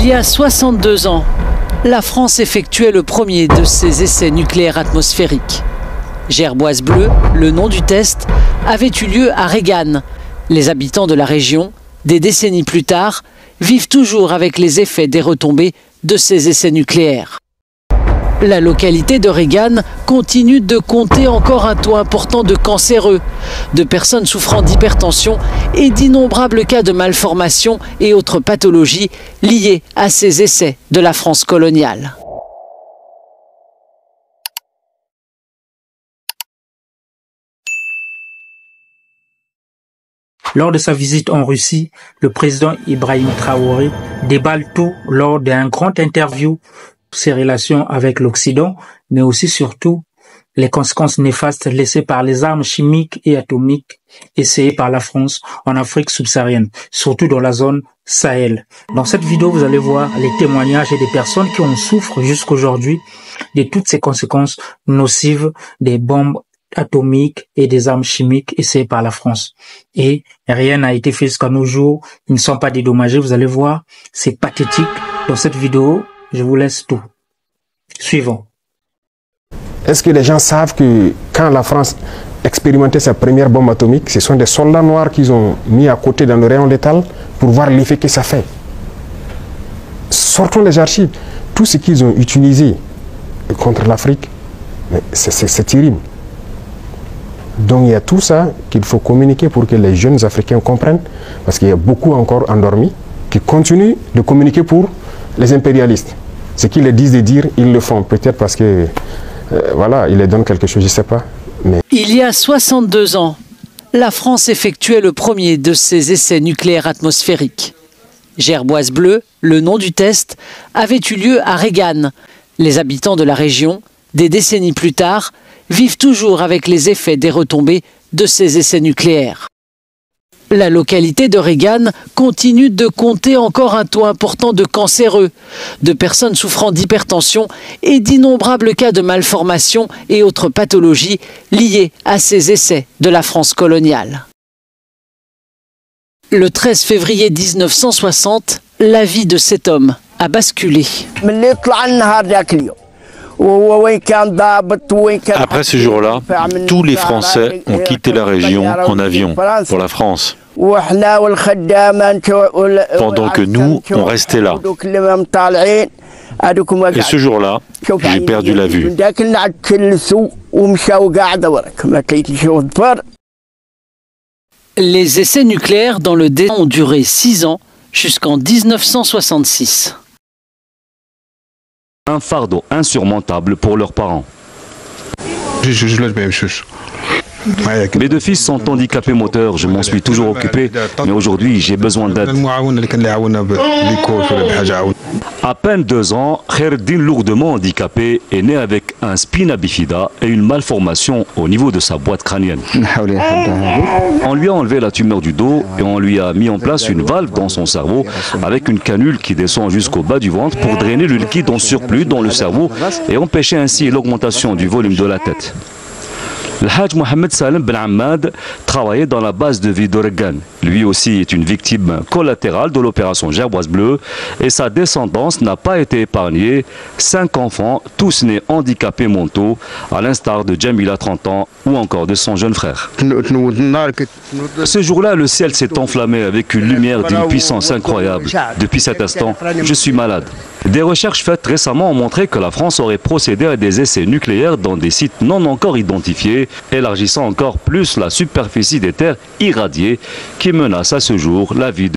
Il y a 62 ans, la France effectuait le premier de ses essais nucléaires atmosphériques. Gerboise bleue, le nom du test, avait eu lieu à Regan. Les habitants de la région, des décennies plus tard, vivent toujours avec les effets des retombées de ces essais nucléaires. La localité de Regan continue de compter encore un taux important de cancéreux, de personnes souffrant d'hypertension et d'innombrables cas de malformations et autres pathologies liées à ces essais de la France coloniale. Lors de sa visite en Russie, le président Ibrahim Traoré déballe tout lors d'un grand interview sur ses relations avec l'Occident, mais aussi surtout les conséquences néfastes laissées par les armes chimiques et atomiques essayées par la France en Afrique subsaharienne, surtout dans la zone Sahel. Dans cette vidéo, vous allez voir les témoignages et des personnes qui en souffrent jusqu'aujourd'hui de toutes ces conséquences nocives des bombes atomiques et des armes chimiques essayées par la France. Et rien n'a été fait jusqu'à nos jours. Ils ne sont pas dédommagés. Vous allez voir, c'est pathétique. Dans cette vidéo, je vous laisse tout. Suivant. Est-ce que les gens savent que quand la France expérimentait sa première bombe atomique, ce sont des soldats noirs qu'ils ont mis à côté dans le rayon létal pour voir l'effet que ça fait? Sortons les archives. Tout ce qu'ils ont utilisé contre l'Afrique, c'est terrible. Donc il y a tout ça qu'il faut communiquer pour que les jeunes Africains comprennent, parce qu'il y a beaucoup encore endormis qui continuent de communiquer pour les impérialistes. Ce qu'ils les disent de dire, ils le font, peut-être parce que, voilà, ils les donnent quelque chose, je ne sais pas. Mais... Il y a 62 ans, la France effectuait le premier de ses essais nucléaires atmosphériques. Gerboise bleue, le nom du test, avait eu lieu à Regan. Les habitants de la région, des décennies plus tard, vivent toujours avec les effets des retombées de ces essais nucléaires. La localité de Regan continue de compter encore un taux important de cancéreux, de personnes souffrant d'hypertension et d'innombrables cas de malformations et autres pathologies liées à ces essais de la France coloniale. Le 13 février 1960, la vie de cet homme a basculé. Après ce jour-là, tous les Français ont quitté la région en avion pour la France, pendant que nous, on restait là. Et ce jour-là, j'ai perdu la vue. Les essais nucléaires dans le désert ont duré 6 ans, jusqu'en 1966. Un fardeau insurmontable pour leurs parents. Mes deux fils sont handicapés moteurs, je m'en suis toujours occupé, mais aujourd'hui j'ai besoin d'aide. À peine 2 ans, Khaireddine, lourdement handicapé, est né avec un spina bifida et une malformation au niveau de sa boîte crânienne. On lui a enlevé la tumeur du dos et on lui a mis en place une valve dans son cerveau avec une canule qui descend jusqu'au bas du ventre pour drainer le liquide en surplus dans le cerveau et empêcher ainsi l'augmentation du volume de la tête. Le Hajj Mohamed Salem Ben Ahmad travaillait dans la base de vie d'Oregon. Lui aussi est une victime collatérale de l'opération Gerboise bleue et sa descendance n'a pas été épargnée. 5 enfants, tous nés handicapés mentaux, à l'instar de Jamila, 30 ans, ou encore de son jeune frère. Ce jour-là, le ciel s'est enflammé avec une lumière d'une puissance incroyable. Depuis cet instant, je suis malade. Des recherches faites récemment ont montré que la France aurait procédé à des essais nucléaires dans des sites non encore identifiés, élargissant encore plus la superficie des terres irradiées qui menacent à ce jour la vie de